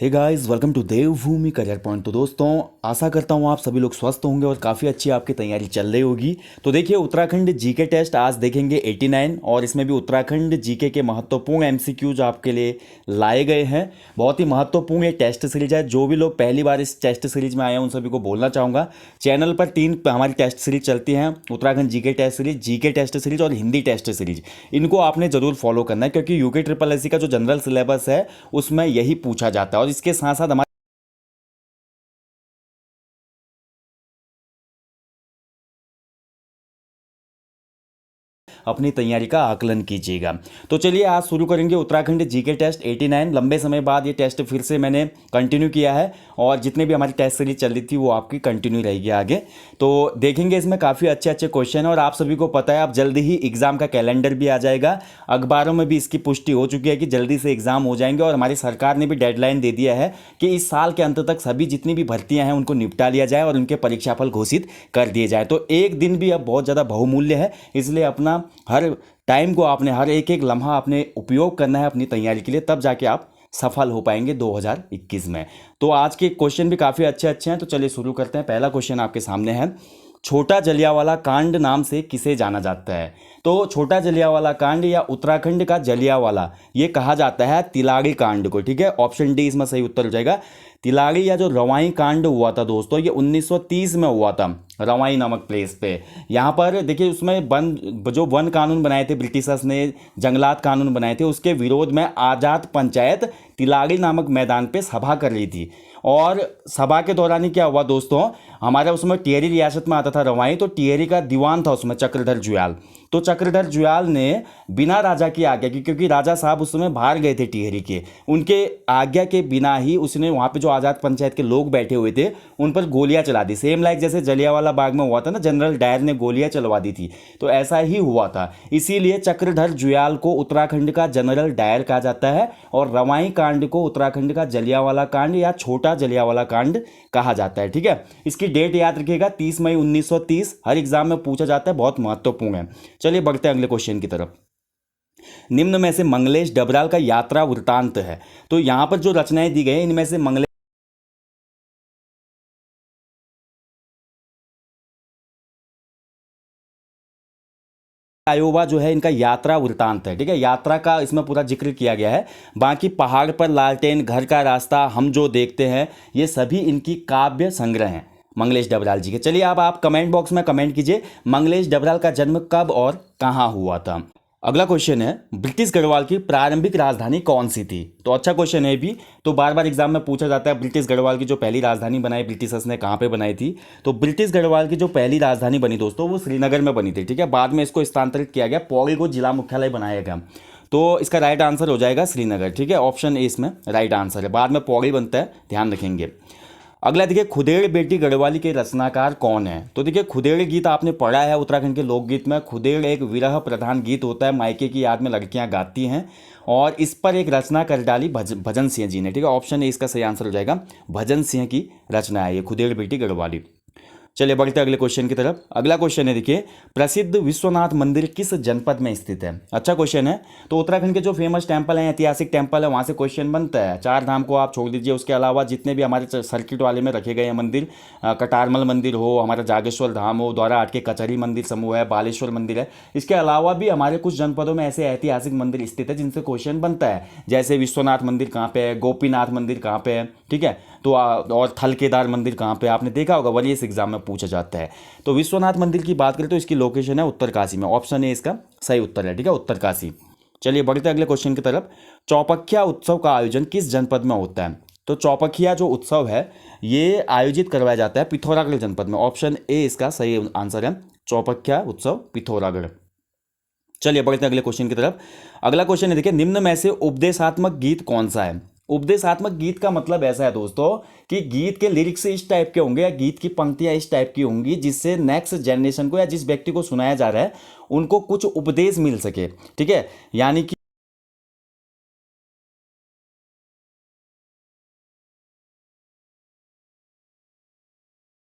Hey guys, welcome to Devbhoomi career point. तो दोस्तों, आशा करता हूँ आप सभी लोग स्वस्थ होंगे और काफ़ी अच्छी आपकी तैयारी चल रही होगी। तो देखिए, उत्तराखंड जीके टेस्ट आज देखेंगे 89, और इसमें भी उत्तराखंड जीके के महत्वपूर्ण एमसीक्यूज आपके लिए लाए गए हैं। बहुत ही महत्वपूर्ण ये टेस्ट सीरीज है। जो भी लोग पहली बार इस टेस्ट सीरीज में आए हैं उन सभी को बोलना चाहूँगा, चैनल पर 3 हमारी टेस्ट सीरीज चलती हैं, उत्तराखंड जीके टेस्ट सीरीज और हिंदी टेस्ट सीरीज। इनको आपने ज़रूर फॉलो करना है, क्योंकि यूके ट्रिपल एससी का जो जनरल सिलेबस है उसमें यही पूछा जाता है। और इसके साथ साथ हमारे अपनी तैयारी का आकलन कीजिएगा। तो चलिए आज शुरू करेंगे उत्तराखंड जीके टेस्ट 89। लंबे समय बाद ये टेस्ट फिर से मैंने कंटिन्यू किया है, और जितने भी हमारी टेस्ट सीरीज चल रही थी वो आपकी कंटिन्यू रहेगी आगे। तो देखेंगे इसमें काफ़ी अच्छे अच्छे क्वेश्चन हैं, और आप सभी को पता है अब जल्दी ही एग्जाम का कैलेंडर भी आ जाएगा। अखबारों में भी इसकी पुष्टि हो चुकी है कि जल्दी से एग्जाम हो जाएंगे, और हमारी सरकार ने भी डेडलाइन दे दिया है कि इस साल के अंत तक सभी जितनी भी भर्तियां हैं उनको निपटा लिया जाए और उनके परीक्षाफल घोषित कर दिए जाए। तो एक दिन भी अब बहुत ज़्यादा बहुमूल्य है, इसलिए अपना हर टाइम को आपने, हर एक एक लम्हा आपने उपयोग करना है अपनी तैयारी के लिए, तब जाके आप सफल हो पाएंगे 2021 में। तो आज के क्वेश्चन भी काफ़ी अच्छे अच्छे हैं, तो चलिए शुरू करते हैं। पहला क्वेश्चन आपके सामने है, छोटा जलियांवाला कांड नाम से किसे जाना जाता है? तो छोटा जलियांवाला कांड या उत्तराखंड का जलियांवाला, ये कहा जाता है तिलारी कांड को। ठीक है, ऑप्शन डी इसमें सही उत्तर हो जाएगा। तिलारी या जो रवाई कांड हुआ था दोस्तों, ये 1930 में हुआ था, रवाई नामक प्लेस पे। यहाँ पर देखिए, उसमें जो वन कानून बनाए थे ब्रिटिशर्स ने, जंगलात कानून बनाए थे, उसके विरोध में आज़ाद पंचायत तिलारी नामक मैदान पे सभा कर रही थी। और सभा के दौरान ही क्या हुआ दोस्तों, हमारे उसमें टिहरी रियासत में आता था रवाई, तो टिहरी का दीवान था उसमें चक्रधर जुयाल। तो चक्रधर जुयाल ने बिना राजा की आज्ञा की, क्योंकि राजा साहब उस समय बाहर गए थे टिहरी के, उनके आज्ञा के बिना ही उसने वहाँ पे जो आज़ाद पंचायत के लोग बैठे हुए थे उन पर गोलियां चला दी। सेम लाइक जैसे जलियांवाला बाग में हुआ था ना, जनरल डायर ने गोलियां चलवा दी थी, तो ऐसा ही हुआ था। इसीलिए चक्रधर जुयाल को उत्तराखंड का जनरल डायर कहा जाता है, और रवाई कांड को उत्तराखंड का जलियांवाला कांड या छोटा जलियांवाला कांड कहा जाता है। ठीक है, इसकी डेट याद रखिएगा, 30 मई 1930। हर एग्जाम में पूछा जाता है, बहुत महत्वपूर्ण है। चलिए बढ़ते हैं अगले क्वेश्चन की तरफ। निम्न में से मंगलेश डबराल का यात्रा वृतांत है। तो यहां पर जो रचनाएं दी गई हैं इनमें से मंगलेश आयोवा जो है इनका यात्रा वृतांत है। ठीक है, यात्रा का इसमें पूरा जिक्र किया गया है। बाकी पहाड़ पर लालटेन, घर का रास्ता, हम जो देखते हैं, ये सभी इनकी काव्य संग्रह हैं मंगलेश डबराल जी के। चलिए अब आप कमेंट बॉक्स में कमेंट कीजिए, मंगलेश डबराल का जन्म कब और कहाँ हुआ था। अगला क्वेश्चन है, ब्रिटिश गढ़वाल की प्रारंभिक राजधानी कौन सी थी? तो अच्छा क्वेश्चन है भी, तो बार बार एग्जाम में पूछा जाता है ब्रिटिश गढ़वाल की जो पहली राजधानी बनाई ब्रिटिशर्स ने, कहाँ पे बनाई थी? तो ब्रिटिश गढ़वाल की जो पहली राजधानी बनी दोस्तों, वो श्रीनगर में बनी थी। ठीक है, बाद में इसको स्थानांतरित किया गया, पौड़ी को जिला मुख्यालय बनाया गया। तो इसका राइट आंसर हो जाएगा श्रीनगर। ठीक है, ऑप्शन ए इसमें राइट आंसर है, बाद में पौड़ी बनता है, ध्यान रखेंगे। अगला देखिए, खुदेड़ बेटी गढ़वाली के रचनाकार कौन है? तो देखिए, खुदेड़ गीत आपने पढ़ा है उत्तराखंड के लोकगीत में। खुदेड़ एक विरह प्रधान गीत होता है, मायके की याद में लड़कियां गाती हैं, और इस पर एक रचना कर डाली भजन सिंह जी ने। ठीक है, ऑप्शन ए इसका सही आंसर हो जाएगा, भजन सिंह की रचना है ये खुदेड़ बेटी गढ़वाली। चलिए बढ़ते अगले क्वेश्चन की तरफ। अगला क्वेश्चन है, देखिए, प्रसिद्ध विश्वनाथ मंदिर किस जनपद में स्थित है? अच्छा क्वेश्चन है। तो उत्तराखंड के जो फेमस टेंपल हैं, ऐतिहासिक टेंपल है, वहाँ से क्वेश्चन बनता है। चार धाम को आप छोड़ दीजिए, उसके अलावा जितने भी हमारे सर्किट वाले में रखे गए हैं मंदिर, कटारमल मंदिर हो, हमारा जागेश्वर धाम हो, द्वारा आठ के कचहरी मंदिर समूह है, बालेश्वर मंदिर है, इसके अलावा भी हमारे कुछ जनपदों में ऐसे ऐतिहासिक मंदिर स्थित है जिनसे क्वेश्चन बनता है। जैसे विश्वनाथ मंदिर कहाँ पे है, गोपीनाथ मंदिर कहाँ पे है, ठीक है, तो और थल केदार मंदिर कहाँ पे, आपने देखा होगा, वही इस एग्जाम में पूछा जाता है। तो विश्वनाथ मंदिर की बात करें तो इसकी लोकेशन है उत्तरकाशी में, ऑप्शन ए इसका सही उत्तर है। ठीक है, उत्तरकाशी। चलिए बढ़ते अगले क्वेश्चन की तरफ। चौपखिया उत्सव का आयोजन किस जनपद में होता है? तो चौपखिया जो उत्सव है ये आयोजित करवाया जाता है पिथौरागढ़ जनपद में, ऑप्शन ए इसका सही आंसर है, चौपखिया उत्सव पिथौरागढ़। चलिए बढ़ते अगले क्वेश्चन की तरफ। अगला क्वेश्चन है, देखिए, निम्न में से उपदेशात्मक गीत कौन सा है? उपदेशात्मक गीत का मतलब ऐसा है दोस्तों कि गीत के लिरिक्स इस टाइप के होंगे या गीत की पंक्तियां इस टाइप की होंगी जिससे नेक्स्ट जनरेशन को या जिस व्यक्ति को सुनाया जा रहा है उनको कुछ उपदेश मिल सके। ठीक है, यानी कि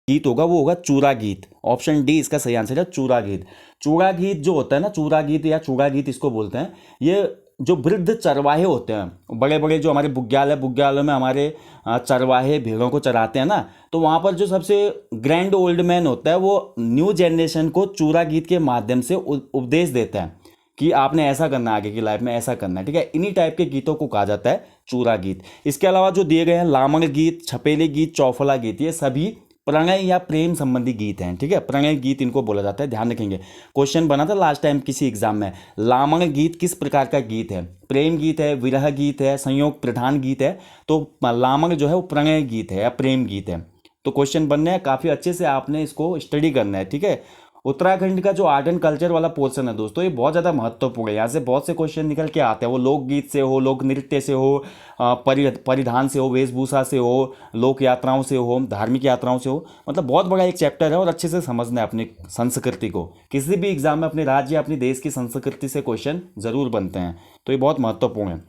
गीत होगा वो होगा चूरा गीत, ऑप्शन डी इसका सही आंसर है, चूरा गीत। चूरा गीत जो होता है ना, चूरा गीत या चूड़ा गीत इसको बोलते हैं, ये जो वृद्ध चरवाहे होते हैं, बड़े बड़े जो हमारे बुग्यालों में हमारे चरवाहे भेड़ों को चराते हैं ना, तो वहाँ पर जो सबसे ग्रैंड ओल्ड मैन होता है वो न्यू जनरेशन को चूरा गीत के माध्यम से उपदेश देता है कि आपने ऐसा करना है, आगे की लाइफ में ऐसा करना है, ठीक है। इन्हीं टाइप के गीतों को कहा जाता है चूरा गीत। इसके अलावा जो दिए गए हैं लामण गीत, छपेली गीत, चौफला गीत, ये सभी प्रणय या प्रेम संबंधी गीत हैं, ठीक है। प्रणय गीत इनको बोला जाता है, ध्यान रखेंगे। क्वेश्चन बना था लास्ट टाइम किसी एग्जाम में, लामण गीत किस प्रकार का गीत है? प्रेम गीत है, विरह गीत है, संयोग प्रधान गीत है। तो लामण जो है वो प्रणय गीत है या प्रेम गीत है। तो क्वेश्चन बनने हैं, काफ़ी अच्छे से आपने इसको स्टडी करना है, ठीक है। उत्तराखंड का जो आर्ट एंड कल्चर वाला पोर्शन है दोस्तों, ये बहुत ज़्यादा महत्वपूर्ण है। यहाँ से बहुत से क्वेश्चन निकल के आते हैं, वो लोकगीत से हो, लोक नृत्य से हो, परिधान से हो, वेशभूषा से हो, लोक यात्राओं से हो, धार्मिक यात्राओं से हो। मतलब बहुत बड़ा एक चैप्टर है और अच्छे से समझना है अपनी संस्कृति को। किसी भी एग्जाम में अपने राज्य या अपने देश की संस्कृति से क्वेश्चन जरूर बनते हैं, तो ये बहुत महत्वपूर्ण है।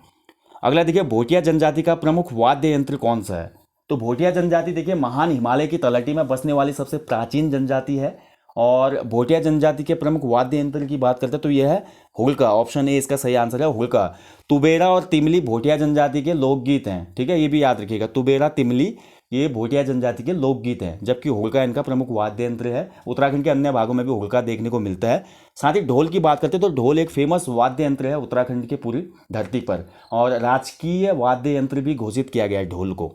अगला देखिए, भोटिया जनजाति का प्रमुख वाद्य यंत्र कौन सा है? तो भोटिया जनजाति देखिए महान हिमालय की तलहटी में बसने वाली सबसे प्राचीन जनजाति है। और भोटिया जनजाति के प्रमुख वाद्य यंत्र की बात करते हैं तो यह है हुड़का। ऑप्शन ए इसका सही आंसर है, हुड़का। तुबेरा और तिमली भोटिया जनजाति के लोकगीत हैं, ठीक है, ये भी याद रखिएगा। तुबेरा, तिमली ये भोटिया जनजाति के लोकगीत हैं, जबकि हुड़का इनका प्रमुख वाद्य यंत्र है। उत्तराखंड के अन्य भागों में भी हुड़का देखने को मिलता है। साथ ही ढोल की बात करते हैं तो ढोल एक फेमस वाद्य यंत्र है उत्तराखंड की पूरी धरती पर, और राजकीय वाद्य यंत्र भी घोषित किया गया है ढोल को।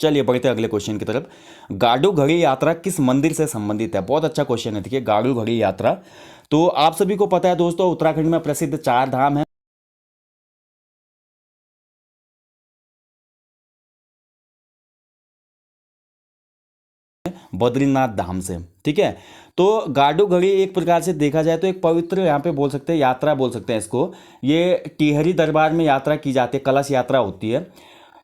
चलिए बढ़ते हैं अगले क्वेश्चन की तरफ। गाड़ू घड़ी यात्रा किस मंदिर से संबंधित है? बहुत अच्छा क्वेश्चन है। देखिए, गाड़ू घड़ी यात्रा, तो आप सभी को पता है दोस्तों, उत्तराखंड में प्रसिद्ध 4 धाम है। बद्रीनाथ धाम से, ठीक है। तो गाड़ू घड़ी एक प्रकार से देखा जाए तो एक पवित्र, यहाँ पे बोल सकते हैं यात्रा बोल सकते हैं इसको। ये टिहरी दरबार में यात्रा की जाती है, कलश यात्रा होती है।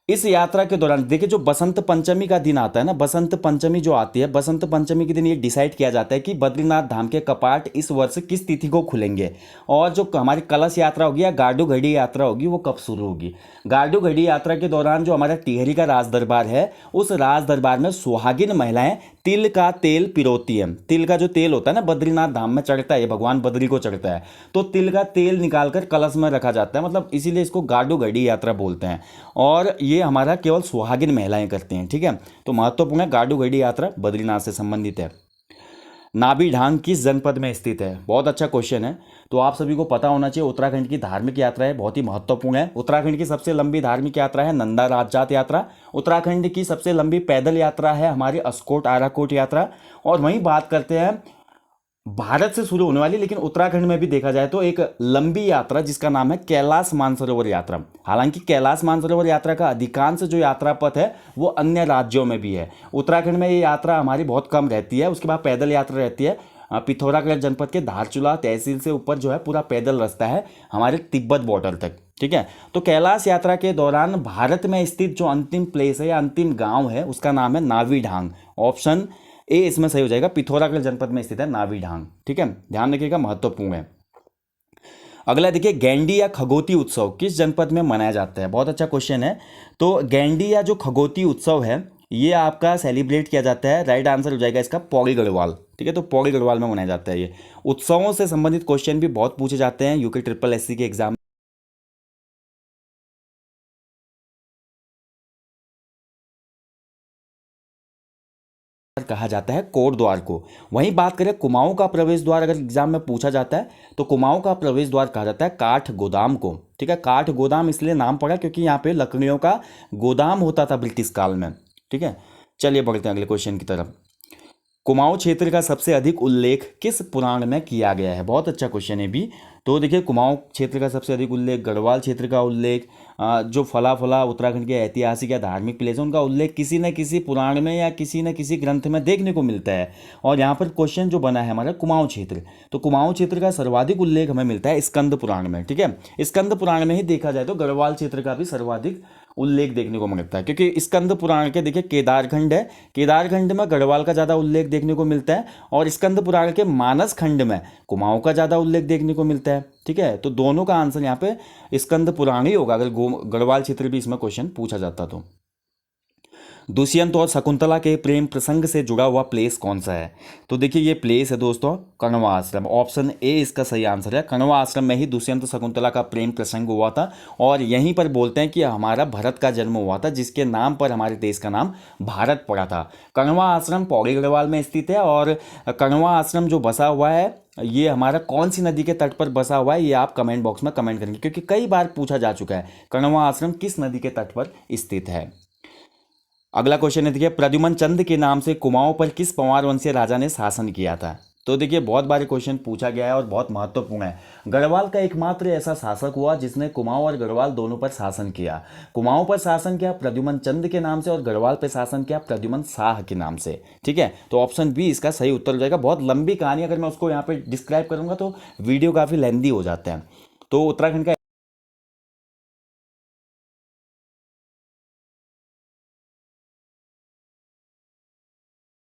इस यात्रा के दौरान देखिए, जो बसंत पंचमी का दिन आता है ना, बसंत पंचमी जो आती है, बसंत पंचमी के दिन ये डिसाइड किया जाता है कि बद्रीनाथ धाम के कपाट इस वर्ष किस तिथि को खुलेंगे, और जो हमारी कलश यात्रा होगी या गाड़ू घड़ी यात्रा होगी वो कब शुरू होगी। गाड़ू घड़ी यात्रा के दौरान जो हमारा टिहरी का राज दरबार है, उस राज दरबार में सुहागिन महिलाएं तिल का तेल पिरोती है। तिल का जो तेल होता है ना, बद्रीनाथ धाम में चढ़ता है, भगवान बद्री को चढ़ता है, तो तिल का तेल निकालकर कलश में रखा जाता है, मतलब इसीलिए इसको गाड़ू घड़ी यात्रा बोलते हैं। और ये हमारा केवल सुहागिन महिलाएं करती हैं, ठीक है। तो महत्वपूर्ण है, गाड़ू घड़ी यात्रा बद्रीनाथ से संबंधित है। नाभि ढांग किस जनपद में स्थित है? बहुत अच्छा क्वेश्चन है, तो आप सभी को पता होना चाहिए। उत्तराखंड की धार्मिक यात्रा है, बहुत ही महत्वपूर्ण है। उत्तराखंड की सबसे लंबी धार्मिक यात्रा है नंदा राजजात यात्रा। उत्तराखंड की सबसे लंबी पैदल यात्रा है हमारी अस्कोट आराकोट यात्रा। और वहीं बात करते हैं भारत से शुरू होने वाली, लेकिन उत्तराखंड में भी देखा जाए तो एक लंबी यात्रा जिसका नाम है कैलाश मानसरोवर यात्रा। हालांकि कैलाश मानसरोवर यात्रा का अधिकांश जो यात्रा पथ है वो अन्य राज्यों में भी है। उत्तराखंड में ये यात्रा हमारी बहुत कम रहती है। उसके बाद पैदल यात्रा रहती है पिथौरागढ़ जनपद के धारचूला तहसील से ऊपर जो है पूरा पैदल रास्ता है हमारे तिब्बत बॉर्डर तक, ठीक है। तो कैलाश यात्रा के दौरान भारत में स्थित जो अंतिम प्लेस है या अंतिम गांव है उसका नाम है नावी ढांग। ऑप्शन ए इसमें सही हो जाएगा, पिथौरागढ़ जनपद में स्थित है नावी ढांग, ठीक है, ध्यान रखिएगा, महत्वपूर्ण है। अगला देखिए, गैंडी या खगोती उत्सव किस जनपद में मनाया जाता है? बहुत अच्छा क्वेश्चन है। तो गैंडी या जो खगोती उत्सव है ये आपका सेलिब्रेट किया जाता है, राइट आंसर हो जाएगा इसका पौड़ी गढ़वाल, ठीक है। तो पौड़ी गढ़वाल में मनाया जाता है। ये उत्सवों से संबंधित क्वेश्चन भी बहुत पूछे जाते हैं यूके SSS के एग्जाम कहा जाता है कोट द्वार को। वहीं बात करें कुमाऊं का प्रवेश द्वार, अगर एग्जाम में पूछा जाता है तो कुमाऊं का प्रवेश द्वार कहा जाता है काठ गोदाम को, ठीक है। काठ गोदाम इसलिए नाम पड़ा क्योंकि यहाँ पे लकड़ियों का गोदाम होता था ब्रिटिश काल में, ठीक है। चलिए बढ़ते हैं अगले क्वेश्चन की तरफ। कुमाऊं क्षेत्र का सबसे अधिक उल्लेख किस पुराण में किया गया है? बहुत अच्छा क्वेश्चन है भी। तो देखिए, कुमाऊं क्षेत्र का सबसे अधिक उल्लेख, गढ़वाल क्षेत्र का उल्लेख, जो फला फला उत्तराखंड के ऐतिहासिक या धार्मिक प्लेस है उनका उल्लेख किसी न किसी पुराण में या किसी न किसी ग्रंथ में देखने को मिलता है। और यहाँ पर क्वेश्चन जो बना है हमारा कुमाऊं क्षेत्र, तो कुमाऊं क्षेत्र का सर्वाधिक उल्लेख हमें मिलता है स्कंद पुराण में, ठीक है। स्कंद पुराण में ही देखा जाए तो गढ़वाल क्षेत्र का भी सर्वाधिक उल्लेख देखने को मिलता है, क्योंकि स्कंद पुराण के देखिए केदारखंड है, केदारखंड में गढ़वाल का ज़्यादा उल्लेख देखने को मिलता है, और स्कंद पुराण के मानस खंड में कुमाऊं का ज़्यादा उल्लेख देखने को मिलता है, ठीक है। तो दोनों का आंसर यहाँ पे स्कंद पुराण ही होगा अगर गढ़वाल क्षेत्र भी इसमें क्वेश्चन पूछा जाता तो। दुष्यंत और शकुंतला के प्रेम प्रसंग से जुड़ा हुआ प्लेस कौन सा है? तो देखिए ये प्लेस है दोस्तों कण्वा आश्रम। ऑप्शन ए इसका सही आंसर है। कण्वा आश्रम में ही दुष्यंत शकुंतला का प्रेम प्रसंग हुआ था और यहीं पर बोलते हैं कि हमारा भरत का जन्म हुआ था, जिसके नाम पर हमारे देश का नाम भारत पड़ा था। कण्वा आश्रम पौड़ी गढ़वाल में स्थित है और कण्वा आश्रम जो बसा हुआ है ये हमारा कौन सी नदी के तट पर बसा हुआ है, ये आप कमेंट बॉक्स में कमेंट करेंगे, क्योंकि कई बार पूछा जा चुका है कण्वा आश्रम किस नदी के तट पर स्थित है। अगला क्वेश्चन है देखिए, प्रद्युमन चंद के नाम से कुमाऊं पर किस पंवार वंशीय राजा ने शासन किया था? तो देखिए बहुत बार क्वेश्चन पूछा गया है और बहुत महत्वपूर्ण है। गढ़वाल का एकमात्र ऐसा शासक हुआ जिसने कुमाऊं और गढ़वाल दोनों पर शासन किया। कुमाऊं पर शासन किया प्रद्युमन चंद के नाम से और गढ़वाल पर शासन किया प्रद्युमन शाह के नाम से। ठीक है, तो ऑप्शन बी इसका सही उत्तर हो जाएगा। बहुत लंबी कहानी, अगर मैं उसको यहाँ पे डिस्क्राइब करूंगा तो वीडियो काफ़ी लेंदी हो जाते हैं। तो उत्तराखंड का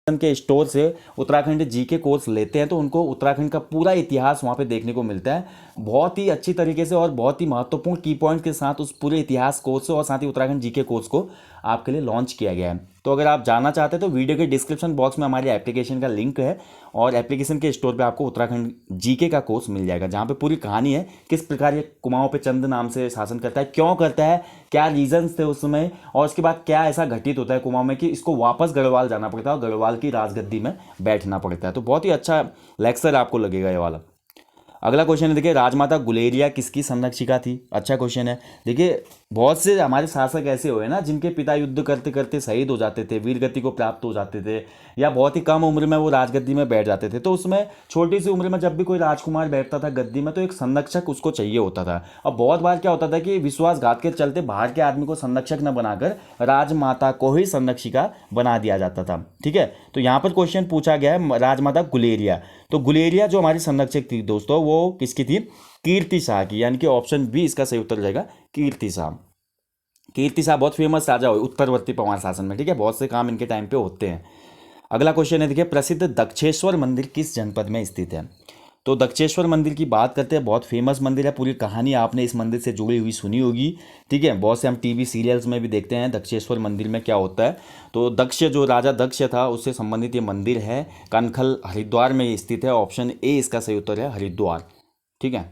के स्टोर से उत्तराखंड जीके कोर्स लेते हैं तो उनको उत्तराखंड का पूरा इतिहास वहाँ पे देखने को मिलता है, बहुत ही अच्छी तरीके से और बहुत ही महत्वपूर्ण की पॉइंट के साथ उस पूरे इतिहास कोर्स और साथ ही उत्तराखंड जीके कोर्स को आपके लिए लॉन्च किया गया है। तो अगर आप जानना चाहते हैं तो वीडियो के डिस्क्रिप्शन बॉक्स में हमारी एप्लीकेशन का लिंक है और एप्लीकेशन के स्टोर पे आपको उत्तराखंड जीके का कोर्स मिल जाएगा, जहाँ पे पूरी कहानी है किस प्रकार ये कुमाऊं पे चंद नाम से शासन करता है, क्यों करता है, क्या रीजंस थे उस समय, और उसके बाद क्या ऐसा घटित होता है कुमाऊं में कि इसको वापस गढ़वाल जाना पड़ता है और गढ़वाल की राजगद्दी में बैठना पड़ता है। तो बहुत ही अच्छा लेक्चर आपको लगेगा ये वाला। अगला क्वेश्चन है देखिए, राजमाता गुलेरिया किसकी संरक्षिका थी? अच्छा क्वेश्चन है। देखिए बहुत से हमारे शासक ऐसे हुए ना जिनके पिता युद्ध करते करते शहीद हो जाते थे, वीर गति को प्राप्त हो जाते थे, या बहुत ही कम उम्र में वो राजगद्दी में बैठ जाते थे। तो उसमें छोटी सी उम्र में जब भी कोई राजकुमार बैठता था गद्दी में तो एक संरक्षक उसको चाहिए होता था। अब बहुत बार क्या होता था कि विश्वासघात के चलते बाहर के आदमी को संरक्षक न बनाकर राजमाता को ही संरक्षिका बना दिया जाता था। ठीक है, तो यहाँ पर क्वेश्चन पूछा गया है राजमाता गुलेरिया। तो गुलेरिया जो हमारी संरक्षक थी दोस्तों वो किसकी थी? कीर्ति शाह की, यानी कि ऑप्शन बी इसका सही उत्तर रहेगा कीर्ति शाह। कीर्ति शाह बहुत फेमस राजा हुए उत्तरवर्ती पंवार शासन में। ठीक है, बहुत से काम इनके टाइम पे होते हैं। अगला क्वेश्चन है देखिए, प्रसिद्ध दक्षेश्वर मंदिर किस जनपद में स्थित है? तो दक्षेश्वर मंदिर की बात करते हैं, बहुत फेमस मंदिर है, पूरी कहानी आपने इस मंदिर से जुड़ी हुई सुनी होगी। ठीक है, बहुत से हम टीवी सीरियल्स में भी देखते हैं दक्षेश्वर मंदिर में क्या होता है। तो दक्ष जो राजा दक्ष था उससे संबंधित ये मंदिर है, कनखल हरिद्वार में ये स्थित है। ऑप्शन ए इसका सही उत्तर है हरिद्वार। ठीक है,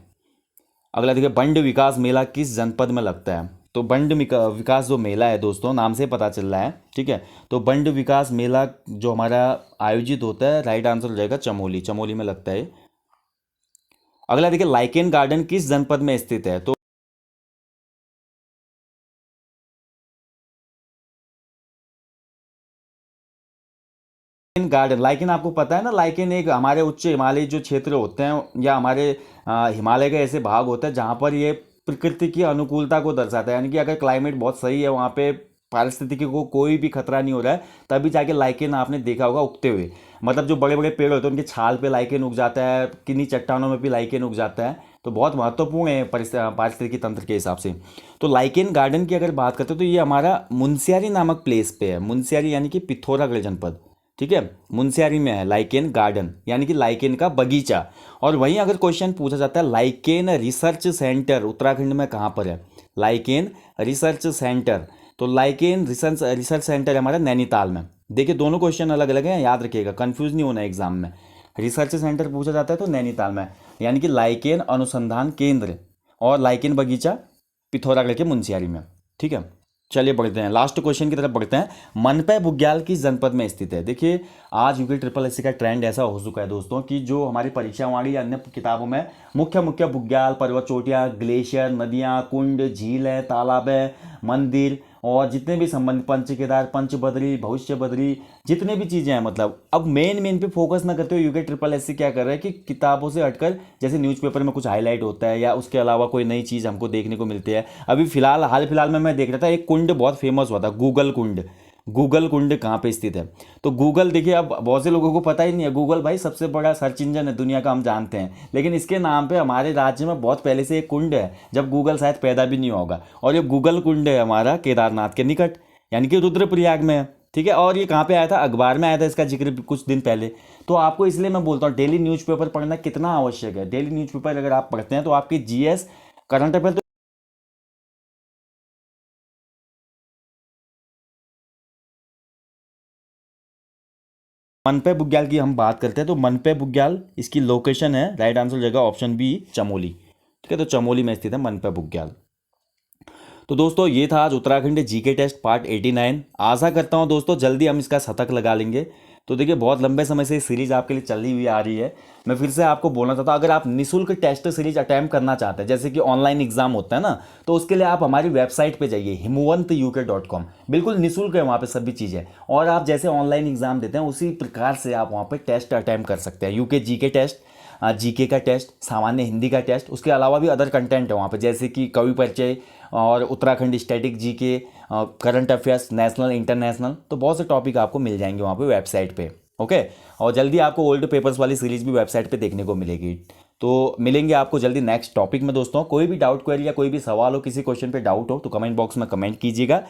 अगला देखिए, बंड विकास मेला किस जनपद में लगता है? तो बंड विकास जो मेला है दोस्तों नाम से पता चल रहा है। ठीक है, तो बंड विकास मेला जो हमारा आयोजित होता है, राइट आंसर हो जाएगा चमोली। चमोली में लगता है। अगला देखिए, लाइकेन गार्डन किस जनपद में स्थित है? तो लाइकेन गार्डन, लाइकेन आपको पता है ना, लाइकेन एक हमारे उच्च हिमालयी जो क्षेत्र होते हैं या हमारे हिमालय के ऐसे भाग होते हैं जहाँ पर ये प्रकृति की अनुकूलता को दर्शाता है, यानी कि अगर क्लाइमेट बहुत सही है वहाँ पे पारिस्थितिकी को कोई भी खतरा नहीं हो रहा है, तभी जाके लाइकेन आपने देखा होगा उगते हुए। मतलब जो बड़े बड़े पेड़ होते हैं उनकी छाल पे लाइकेन उग जाता है, किन्हीं चट्टानों में भी लाइकेन उग जाता है। तो बहुत महत्वपूर्ण है पारिस्थितिकी तंत्र के हिसाब से। तो लाइकेन गार्डन की अगर बात करते हैं तो ये हमारा मुनस्यारी नामक प्लेस पे है। मुनस्यारी यानी कि पिथौरागढ़ जनपद। ठीक है, मुनस्यारी में है लाइकेन गार्डन, यानी कि लाइकेन का बगीचा। और वहीं अगर क्वेश्चन पूछा जाता है लाइकेन रिसर्च सेंटर उत्तराखंड में कहाँ पर है? लाइकेन रिसर्च सेंटर, तो लाइकेन रिसर्च सेंटर हमारा नैनीताल में। देखिए दोनों क्वेश्चन अलग अलग हैं, याद रखिएगा, कंफ्यूज नहीं होना एग्जाम में। रिसर्च सेंटर पूछा जाता है तो नैनीताल में, यानी कि लाइकेन अनुसंधान केंद्र, और लाइकेन बगीचा पिथौरागढ़ के मुनस्यारी में। ठीक है, चलिए बढ़ते हैं, लास्ट क्वेश्चन की तरफ बढ़ते हैं। मनपय बुग्याल किस जनपद में स्थित है? देखिए आज यूपी ट्रिपल एससी का ट्रेंड ऐसा हो चुका है दोस्तों कि जो हमारी परीक्षा वाली अन्य किताबों में मुख्य मुख्य बुग्याल, पर्वत चोटियाँ, ग्लेशियर, नदियाँ, कुंड, झीलें, तालाब, मंदिर और जितने भी संबंध पंच केदार, पंच बद्री, भविष्य बद्री, जितने भी चीज़ें हैं, मतलब अब मेन पे फोकस ना करते हुए यूके ट्रिपल एससी क्या कर रहा है कि किताबों से हटकर जैसे न्यूज़पेपर में कुछ हाईलाइट होता है या उसके अलावा कोई नई चीज़ हमको देखने को मिलती है। अभी फिलहाल हाल फिलहाल में मैं देख रहा था एक कुंड बहुत फेमस हुआ था, गूगल कुंड। गूगल कुंड कहाँ पे स्थित है? तो गूगल देखिए अब बहुत से लोगों को पता ही नहीं है, गूगल भाई सबसे बड़ा सर्च इंजन है दुनिया का, हम जानते हैं, लेकिन इसके नाम पे हमारे राज्य में बहुत पहले से एक कुंड है जब गूगल शायद पैदा भी नहीं होगा, और ये गूगल कुंड है हमारा केदारनाथ के निकट, यानी कि रुद्रप्रयाग में है। ठीक है, और ये कहाँ पे आया था? अखबार में आया था इसका जिक्र कुछ दिन पहले। तो आपको इसलिए मैं बोलता हूँ डेली न्यूज़पेपर पढ़ना कितना आवश्यक है। डेली न्यूज़पेपर अगर आप पढ़ते हैं तो आपकी जीएस, करंट अफेयर मनपे बुग्याल की हम बात करते हैं तो मनपे बुग्याल इसकी लोकेशन है, राइट आंसर हो जाएगा ऑप्शन बी चमोली। ठीक है, तो चमोली में स्थित है मनपे बुग्याल। तो दोस्तों ये था आज उत्तराखंड जीके टेस्ट पार्ट 89। आशा करता हूँ दोस्तों जल्दी हम इसका शतक लगा लेंगे। तो देखिए बहुत लंबे समय से सीरीज आपके लिए चली हुई आ रही है। मैं फिर से आपको बोलना चाहता हूँ, अगर आप निःशुल्क टेस्ट सीरीज अटैम्प्ट करना चाहते हैं, जैसे कि ऑनलाइन एग्जाम होता है ना, तो उसके लिए आप हमारी वेबसाइट पे जाइए himuvantuk.com। बिल्कुल निःशुल्क है वहाँ पे सभी चीज़ें, और आप जैसे ऑनलाइन एग्जाम देते हैं उसी प्रकार से आप वहाँ पे टेस्ट अटैम्प्ट कर सकते हैं। यूके जीके टेस्ट, जीके का टेस्ट, सामान्य हिंदी का टेस्ट, उसके अलावा भी अदर कंटेंट है वहाँ पे, जैसे कि कवि परिचय और Uttarakhand static GK, current affairs, national international, तो बहुत से टॉपिक आपको मिल जाएंगे वहाँ पे वेबसाइट पे। ओके, और जल्दी आपको ओल्ड पेपर्स वाली सीरीज भी वेबसाइट पे देखने को मिलेगी। तो मिलेंगे आपको जल्दी नेक्स्ट टॉपिक में दोस्तों। कोई भी डाउट क्वेरी या कोई भी सवाल हो, किसी क्वेश्चन पे डाउट हो तो कमेंट बॉक्स में कमेंट कीजिएगा,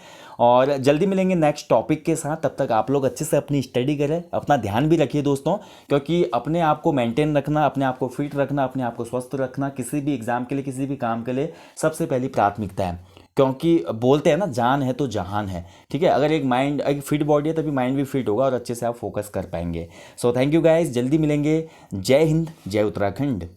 और जल्दी मिलेंगे नेक्स्ट टॉपिक के साथ। तब तक आप लोग अच्छे से अपनी स्टडी करें, अपना ध्यान भी रखिए दोस्तों, क्योंकि अपने आप को मेंटेन रखना, अपने आप को फिट रखना, अपने आप को स्वस्थ रखना किसी भी एग्जाम के लिए, किसी भी काम के लिए सबसे पहली प्राथमिकता है। क्योंकि बोलते हैं ना, जान है तो जहान है। ठीक है, अगर एक फिट बॉडी है तभी माइंड भी फिट होगा और अच्छे से आप फोकस कर पाएंगे। सो थैंक यू गाइस, जल्दी मिलेंगे। जय हिंद, जय उत्तराखंड।